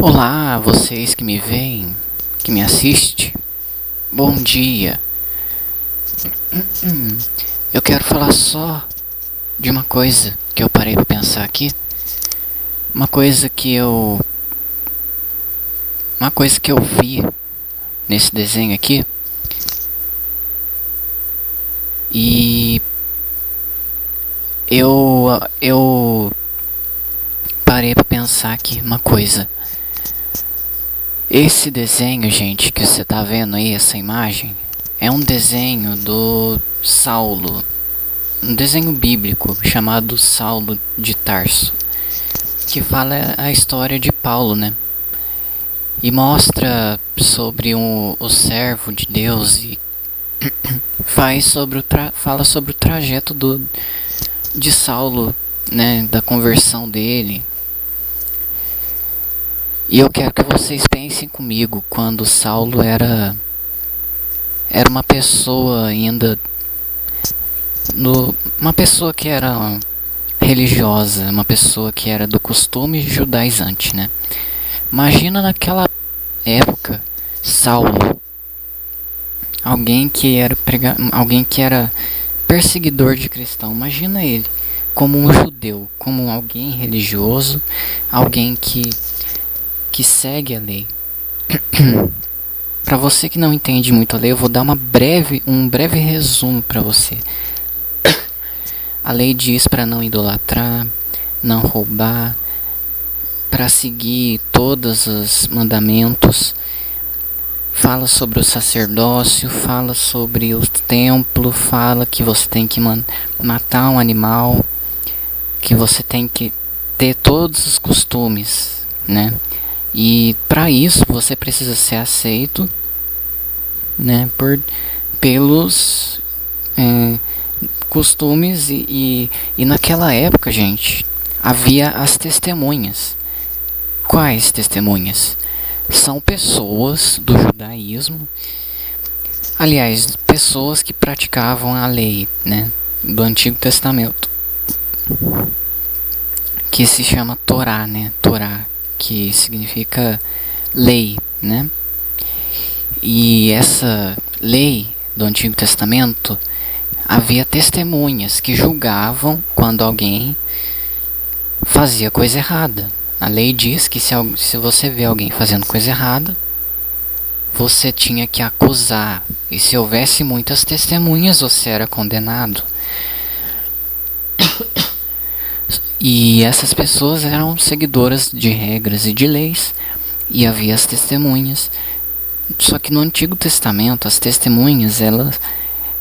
Olá, vocês que me veem, que me assistem, bom dia. Eu quero falar só de uma coisa que eu parei para pensar aqui, uma coisa que eu, uma coisa que eu vi nesse desenho aqui e eu parei para pensar aqui uma coisa. Esse desenho, gente, que você tá vendo aí, essa imagem, é um desenho do Saulo, um desenho bíblico chamado Saulo de Tarso, que fala a história de Paulo, né? E mostra sobre o servo de Deus e fala sobre o trajeto de Saulo, né? Da conversão dele. E eu quero que vocês pensem comigo quando Saulo era uma pessoa ainda uma pessoa que era religiosa, uma pessoa que era do costume judaizante, né? Imagina naquela época Saulo, alguém que era perseguidor de cristão. Imagina ele como um judeu, como alguém religioso, alguém que segue a lei. Para você que não entende muito a lei, eu vou dar um breve resumo para você. A lei diz para não idolatrar, não roubar, para seguir todos os mandamentos. Fala sobre o sacerdócio, fala sobre o templo, fala que você tem que matar um animal, que você tem que ter todos os costumes, né? E para isso você precisa ser aceito, né, pelos costumes e naquela época, gente, havia as testemunhas. Quais testemunhas? São pessoas do judaísmo, aliás, pessoas que praticavam a lei, né, do Antigo Testamento, que se chama Torá, né, Torá, que significa lei, né? E essa lei do Antigo Testamento havia testemunhas que julgavam quando alguém fazia coisa errada. A lei diz que se você vê alguém fazendo coisa errada, você tinha que acusar. E se houvesse muitas testemunhas, você era condenado. E essas pessoas eram seguidoras de regras e de leis, e havia as testemunhas. Só que no Antigo Testamento, as testemunhas,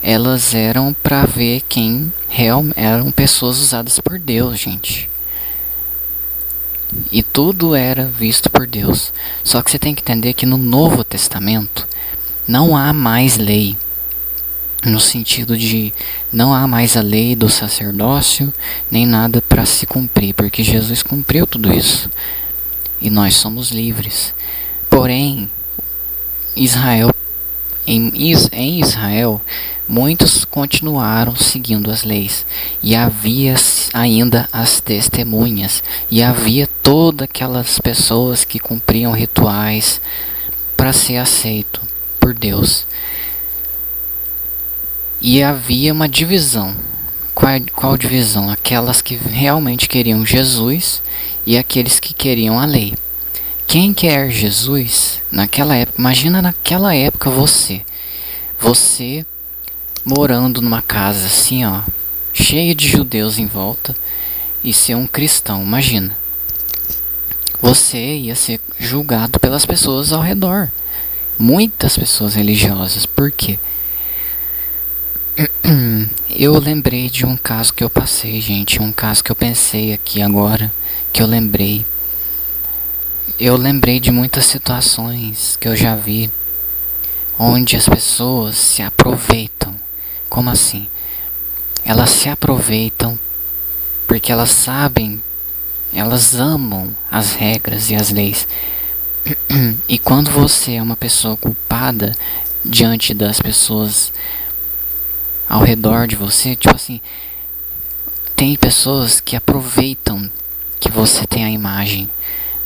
elas eram para ver quem eram pessoas usadas por Deus, gente. E tudo era visto por Deus. Só que você tem que entender que no Novo Testamento não há mais lei. No sentido de não há mais a lei do sacerdócio, nem nada para se cumprir, porque Jesus cumpriu tudo isso. E nós somos livres. Porém, em Israel, muitos continuaram seguindo as leis. E havia ainda as testemunhas. E havia todas aquelas pessoas que cumpriam rituais para ser aceito por Deus. E havia uma divisão. Qual divisão? Aquelas que realmente queriam Jesus e aqueles que queriam a lei. Quem quer Jesus naquela época? Imagina naquela época você morando numa casa assim, ó, cheia de judeus em volta e ser um cristão. Imagina. Você ia ser julgado pelas pessoas ao redor. Muitas pessoas religiosas. Por quê? Eu lembrei de um caso que eu passei, gente. Um caso que eu pensei aqui agora. Que eu lembrei. Eu lembrei de muitas situações que eu já vi. Onde as pessoas se aproveitam. Como assim? Elas se aproveitam porque elas sabem. Elas amam as regras e as leis. E quando você é uma pessoa culpada diante das pessoas ao redor de você, tipo assim, tem pessoas que aproveitam que você tem a imagem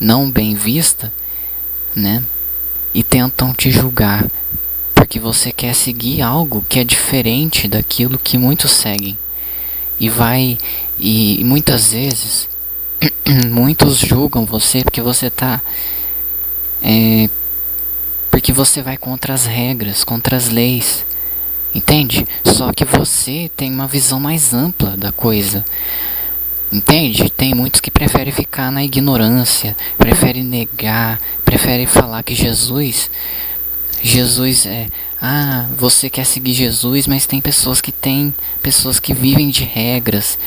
não bem vista né? E tentam te julgar porque você quer seguir algo que é diferente daquilo que muitos seguem. E muitas vezes muitos julgam você porque você tá porque você vai contra as regras, contra as leis. Entende? Só que você tem uma visão mais ampla da coisa. Entende? Tem muitos que preferem ficar na ignorância, preferem negar, preferem falar que Jesus é, você quer seguir Jesus, mas tem pessoas que vivem de regras,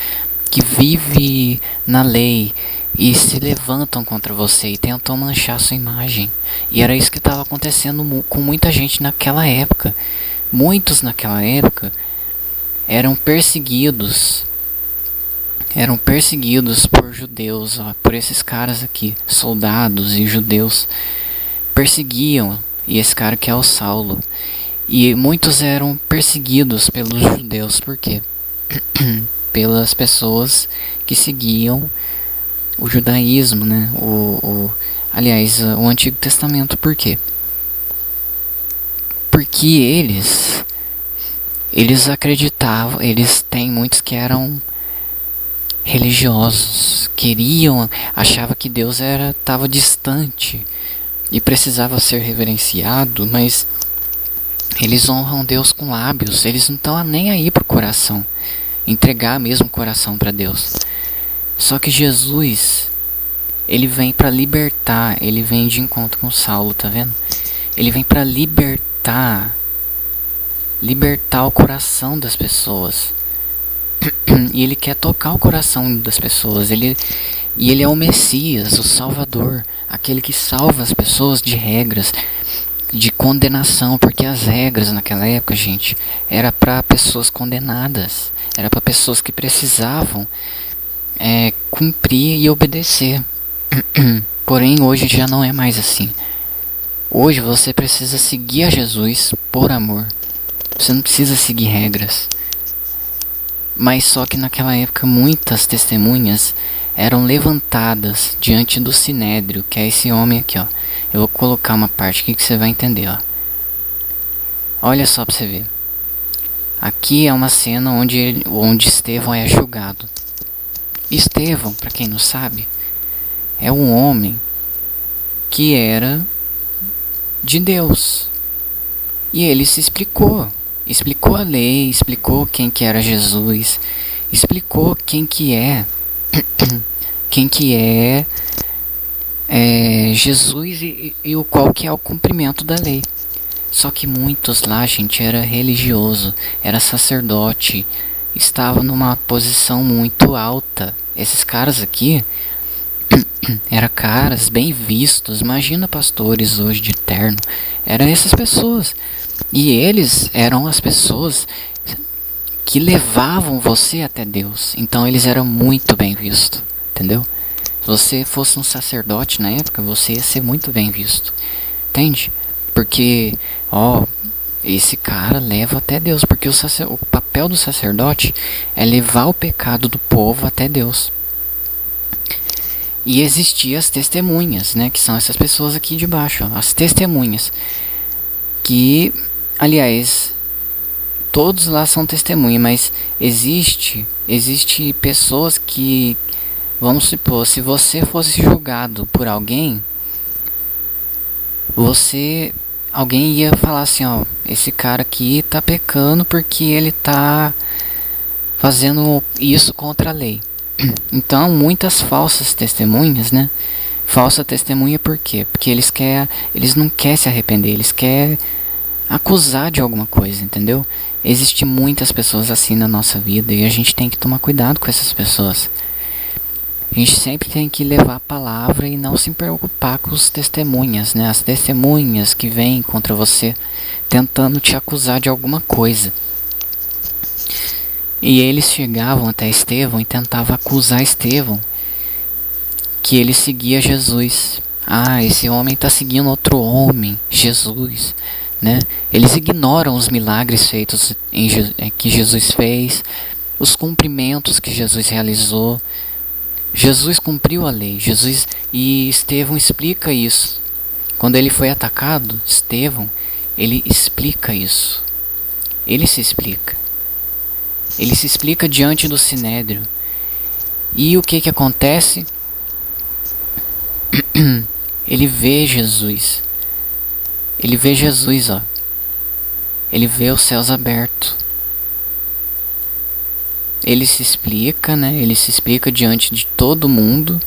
que vivem na lei e se levantam contra você e tentam manchar sua imagem. E era isso que estava acontecendo com muita gente naquela época. Muitos naquela época eram perseguidos por judeus, ó, por esses caras aqui, soldados e judeus, perseguiam, e esse cara que é o Saulo, e muitos eram perseguidos pelos judeus, por quê? Pelas pessoas que seguiam o judaísmo, né? Aliás, o Antigo Testamento, por quê? Porque eles acreditavam, tem muitos que eram religiosos, achava que Deus estava distante e precisava ser reverenciado, mas eles honram Deus com lábios, eles não estão nem aí pro coração, entregar mesmo o coração para Deus. Só que Jesus, ele vem para libertar, ele vem de encontro com Saulo, tá vendo? Ele vem para libertar o coração das pessoas. E ele quer tocar o coração das pessoas. E ele é o Messias, o Salvador, aquele que salva as pessoas de regras, de condenação, porque as regras naquela época, gente, era para pessoas condenadas, era para pessoas que precisavam cumprir e obedecer. Porém, hoje já não é mais assim. Hoje você precisa seguir a Jesus por amor. Você não precisa seguir regras. Mas só que naquela época muitas testemunhas eram levantadas diante do Sinédrio, que é esse homem aqui, ó. Eu vou colocar uma parte aqui que você vai entender, ó. Olha só pra você ver. Aqui é uma cena onde Estevão é julgado. Estevão, para quem não sabe, é um homem que era de Deus. E ele se explicou a lei, explicou quem que era Jesus, explicou quem que é Jesus e o qual que é o cumprimento da lei. Só que muitos lá, gente, era religioso, era sacerdote, estavam numa posição muito alta. Esses caras aqui eram caras bem vistos. Imagina pastores hoje de terno. Eram essas pessoas. E eles eram as pessoas que levavam você até Deus. Então eles eram muito bem vistos, entendeu? Se você fosse um sacerdote na época, você ia ser muito bem visto, entende? Porque, esse cara leva até Deus. Porque o papel do sacerdote é levar o pecado do povo até Deus. E existiam as testemunhas, né? Que são essas pessoas aqui de baixo, ó, as testemunhas. Que, aliás, todos lá são testemunhas, mas existe pessoas que, vamos supor, se você fosse julgado por alguém, alguém ia falar assim, ó, esse cara aqui tá pecando porque ele tá fazendo isso contra a lei. Então, muitas falsas testemunhas, né? Falsa testemunha por quê? Porque eles não querem se arrepender, eles querem acusar de alguma coisa, entendeu? Existem muitas pessoas assim na nossa vida e a gente tem que tomar cuidado com essas pessoas. A gente sempre tem que levar a palavra e não se preocupar com os testemunhas, né? As testemunhas que vêm contra você tentando te acusar de alguma coisa. E eles chegavam até Estevão e tentavam acusar Estevão que ele seguia Jesus. Esse homem está seguindo outro homem, Jesus, né? Eles ignoram os milagres feitos que Jesus fez, os cumprimentos que Jesus realizou. Jesus cumpriu a lei, e Estevão explica isso Quando ele foi atacado, Estevão, ele explica isso. Ele se explica. Ele se explica diante do Sinédrio. E o que acontece? Ele vê Jesus. Ele vê Jesus, ó. Ele vê os céus abertos. Ele se explica, né? Ele se explica diante de todo mundo.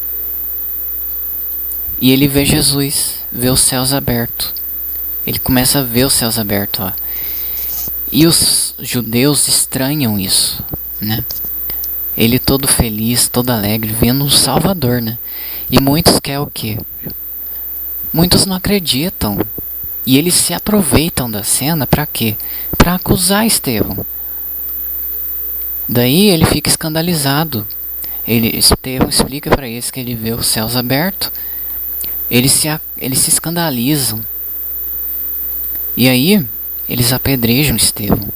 E ele vê Jesus, vê os céus abertos. Ele começa a ver os céus abertos, ó. E os judeus estranham isso, né? Ele todo feliz, todo alegre, vendo o Salvador, né? E muitos querem o quê? Muitos não acreditam. E eles se aproveitam da cena para quê? Para acusar Estevão. Daí ele fica escandalizado. Estevão explica para eles que ele vê os céus abertos. Eles se escandalizam. E aí eles apedrejam Estevão.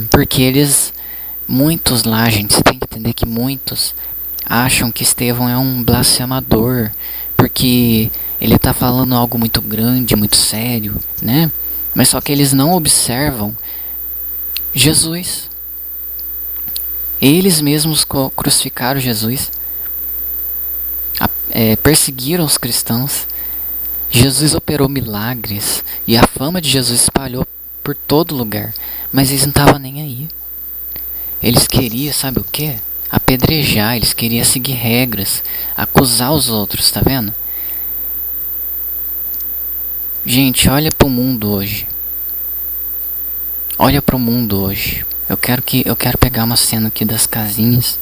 Porque muitos lá, gente, você tem que entender que muitos acham que Estevão é um blasfemador, porque ele está falando algo muito grande, muito sério, né? Mas só que eles não observam Jesus. Eles mesmos crucificaram Jesus, perseguiram os cristãos. Jesus operou milagres e a fama de Jesus espalhou por todo lugar, mas eles não estavam nem aí. Eles queriam, sabe o que? Apedrejar, eles queriam seguir regras, acusar os outros, tá vendo? Gente, olha pro mundo hoje. Olha pro mundo hoje. Eu quero pegar uma cena aqui das casinhas.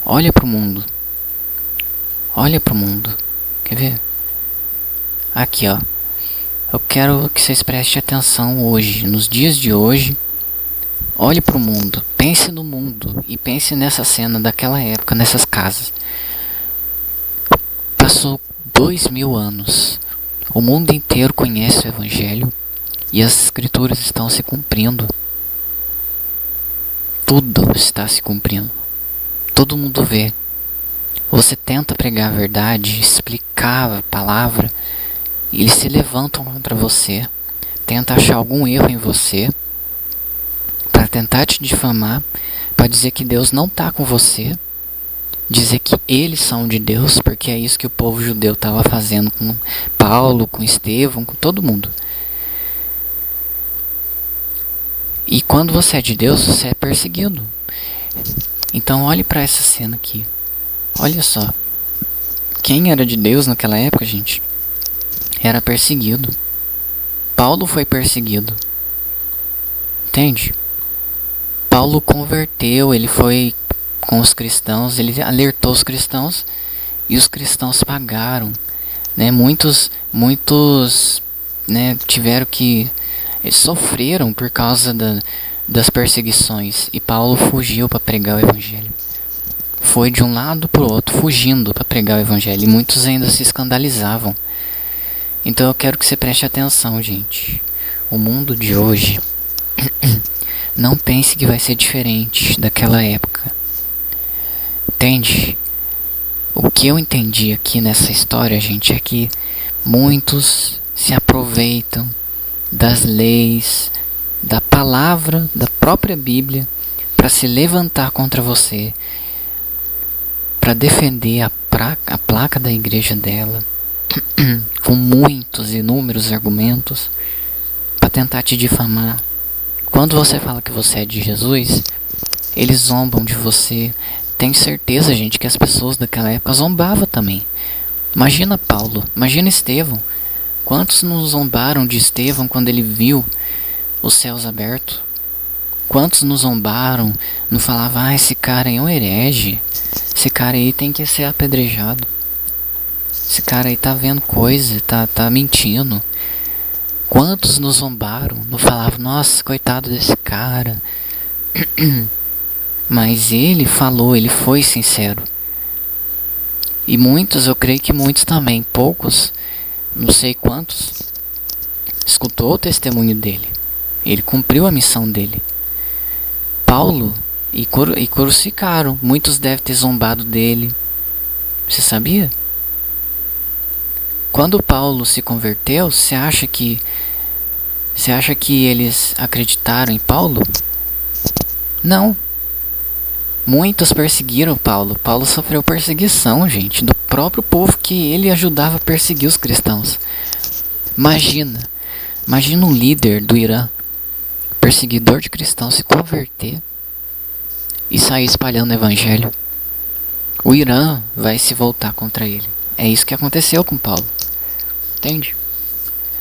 Olha pro mundo. Olha pro mundo. Quer ver? Aqui, ó. Eu quero que vocês prestem atenção hoje, nos dias de hoje. Olhe pro mundo. Pense no mundo e pense nessa cena daquela época, nessas casas. Passou 2000 anos. O mundo inteiro conhece o Evangelho e as Escrituras estão se cumprindo. Tudo está se cumprindo. Todo mundo vê. Você tenta pregar a verdade, explicar a palavra, e eles se levantam contra você, tenta achar algum erro em você, para tentar te difamar, para dizer que Deus não está com você, dizer que eles são de Deus, porque é isso que o povo judeu estava fazendo com Paulo, com Estevão, com todo mundo. E quando você é de Deus, você é perseguido. Então olhe para essa cena aqui. Olha só. Quem era de Deus naquela época, gente, era perseguido. Paulo foi perseguido. Entende? Paulo converteu, ele foi com os cristãos, ele alertou os cristãos e os cristãos pagaram, né? Muitos, né, tiveram que sofreram por causa das perseguições, e Paulo fugiu para pregar o evangelho. Foi de um lado para o outro fugindo para pregar o evangelho, e muitos ainda se escandalizavam. Então eu quero que você preste atenção, gente. O mundo de hoje não pense que vai ser diferente daquela época. Entende? O que eu entendi aqui nessa história, gente, é que muitos se aproveitam das leis, da palavra, da própria Bíblia, para se levantar contra você, para defender a placa da igreja dela, com muitos, inúmeros argumentos, para tentar te difamar. Quando você fala que você é de Jesus, eles zombam de você. Tenho certeza, gente, que as pessoas daquela época zombavam também. Imagina Paulo, imagina Estevão. Quantos não zombaram de Estevão quando ele viu os céus abertos? Quantos nos zombaram, não falavam, esse cara aí é um herege, esse cara aí tem que ser apedrejado, esse cara aí tá vendo coisa, tá mentindo. Quantos nos zombaram, não falavam, nossa, coitado desse cara. Mas ele falou, ele foi sincero. E muitos, eu creio que muitos também, poucos, não sei quantos, escutou o testemunho dele. Ele cumpriu a missão dele. Paulo e crucificaram. Muitos devem ter zombado dele. Você sabia? Quando Paulo se converteu, você acha que eles acreditaram em Paulo? Não. Muitos perseguiram Paulo. Paulo sofreu perseguição, gente, do próprio povo que ele ajudava a perseguir os cristãos. Imagina, imagina um líder do Irã, perseguidor de cristãos, se converter e sair espalhando o evangelho. O Irã vai se voltar contra ele. É isso que aconteceu com Paulo. Entende?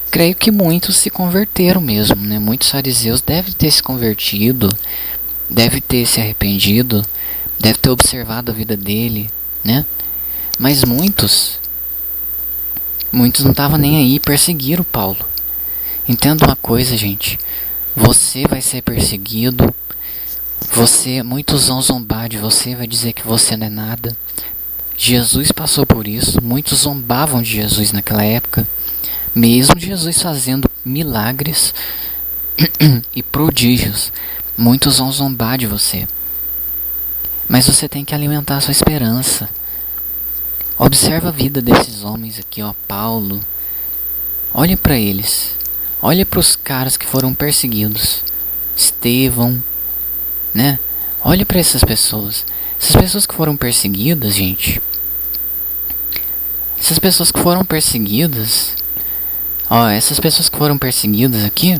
Creio que muitos se converteram mesmo, né? Muitos fariseus devem ter se convertido, devem ter se arrependido, devem ter observado a vida dele, né? Mas muitos não estavam nem aí, perseguiram Paulo. Entenda uma coisa, gente. Você vai ser perseguido. Muitos vão zombar de você, vai dizer que você não é nada. Jesus passou por isso. Muitos zombavam de Jesus naquela época. Mesmo Jesus fazendo milagres e prodígios, muitos vão zombar de você. Mas você tem que alimentar a sua esperança. Observa a vida desses homens aqui, ó, Paulo. Olha para eles. Olha para os caras que foram perseguidos. Estevão, né? Olha para essas pessoas. Essas pessoas que foram perseguidas, gente. Essas pessoas que foram perseguidas, essas pessoas que foram perseguidas aqui,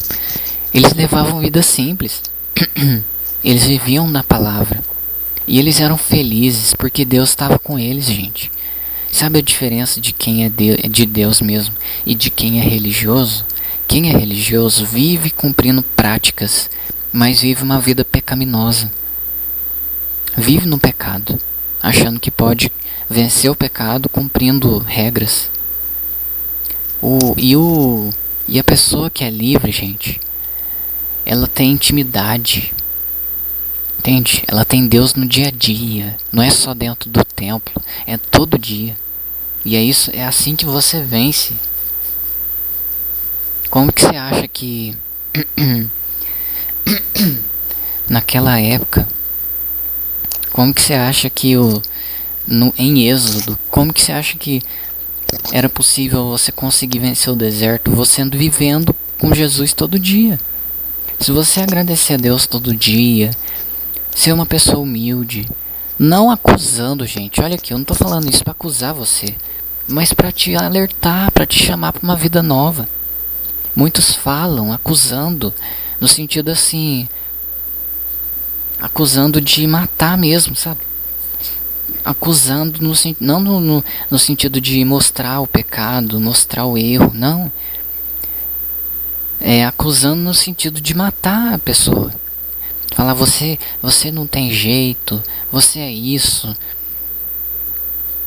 eles levavam vida simples. Eles viviam na palavra. E eles eram felizes porque Deus estava com eles, gente. Sabe a diferença de quem é de Deus mesmo e de quem é religioso? Quem é religioso vive cumprindo práticas, mas vive uma vida pecaminosa. Vive no pecado, achando que pode vencer o pecado cumprindo regras. E a pessoa que é livre, gente, ela tem intimidade. Entende? Ela tem Deus no dia a dia. Não é só dentro do templo, é todo dia. E é assim que você vence. Como que você acha que naquela época, como que você acha que em Êxodo, como que você acha que era possível você conseguir vencer o deserto você vivendo com Jesus todo dia? Se você agradecer a Deus todo dia, ser uma pessoa humilde, não acusando, gente. Olha aqui, eu não tô falando isso para acusar você, mas para te alertar, para te chamar para uma vida nova. Muitos falam acusando no sentido assim, acusando de matar mesmo, sabe? Acusando não no sentido de mostrar o pecado, mostrar o erro, não. É acusando no sentido de matar a pessoa. Falar, você não tem jeito, você é isso.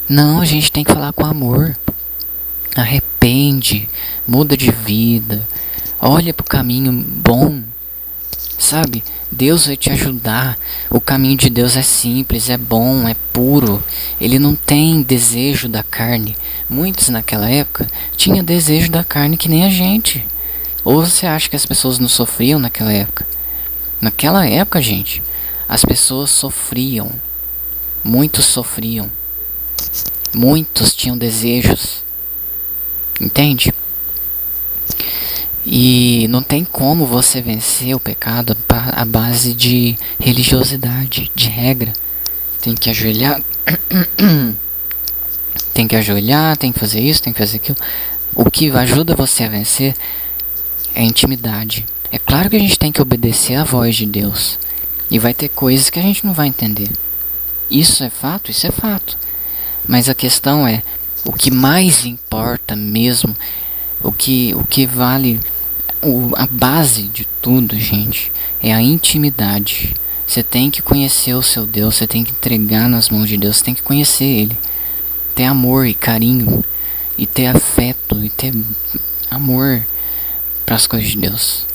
Não, a gente tem que falar com amor. Arrepende, muda de vida, olha pro caminho bom, sabe? Deus vai te ajudar. O caminho de Deus é simples, é bom, é puro. Ele não tem desejo da carne. Muitos naquela época tinham desejo da carne que nem a gente. Ou você acha que as pessoas não sofriam naquela época? Naquela época, gente, as pessoas sofriam. Muitos sofriam. Muitos tinham desejos. Entende? E não tem como você vencer o pecado à base de religiosidade, de regra. Tem que ajoelhar. Tem que ajoelhar, tem que fazer isso, tem que fazer aquilo. O que ajuda você a vencer é a intimidade. É claro que a gente tem que obedecer à voz de Deus. E vai ter coisas que a gente não vai entender. Isso é fato? Isso é fato. Mas a questão é, o que mais importa mesmo, o que vale, a base de tudo, gente, é a intimidade. Você tem que conhecer o seu Deus, você tem que entregar nas mãos de Deus, você tem que conhecer Ele. Ter amor e carinho, e ter afeto, e ter amor para as coisas de Deus.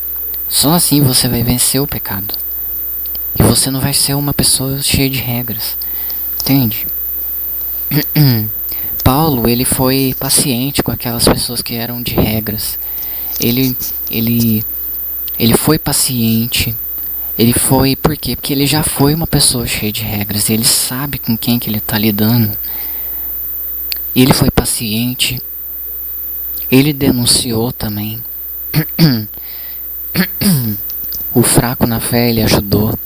Só assim você vai vencer o pecado. E você não vai ser uma pessoa cheia de regras. Entende? Paulo, ele foi paciente com aquelas pessoas que eram de regras. Ele foi paciente. Ele foi, por quê? Porque ele já foi uma pessoa cheia de regras. Ele sabe com quem que ele está lidando. Ele foi paciente. Ele denunciou também. O fraco na fé, ele ajudou.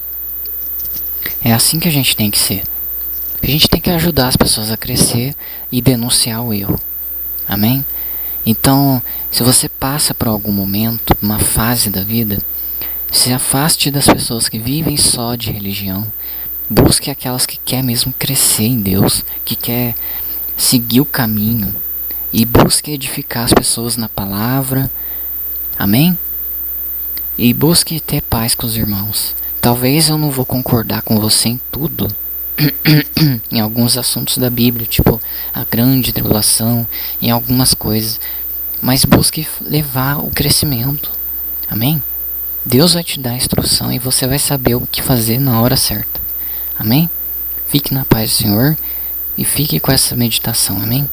É assim que a gente tem que ser. A gente tem que ajudar as pessoas a crescer e denunciar o erro. Amém? Então, se você passa por algum momento, uma fase da vida, se afaste das pessoas que vivem só de religião. Busque aquelas que quer mesmo crescer em Deus, que quer seguir o caminho. E busque edificar as pessoas na palavra. Amém? E busque ter paz com os irmãos. Talvez eu não vou concordar com você em tudo. Em alguns assuntos da Bíblia, tipo a grande tribulação, em algumas coisas. Mas busque levar o crescimento. Amém? Deus vai te dar a instrução e você vai saber o que fazer na hora certa. Amém? Fique na paz do Senhor e fique com essa meditação. Amém?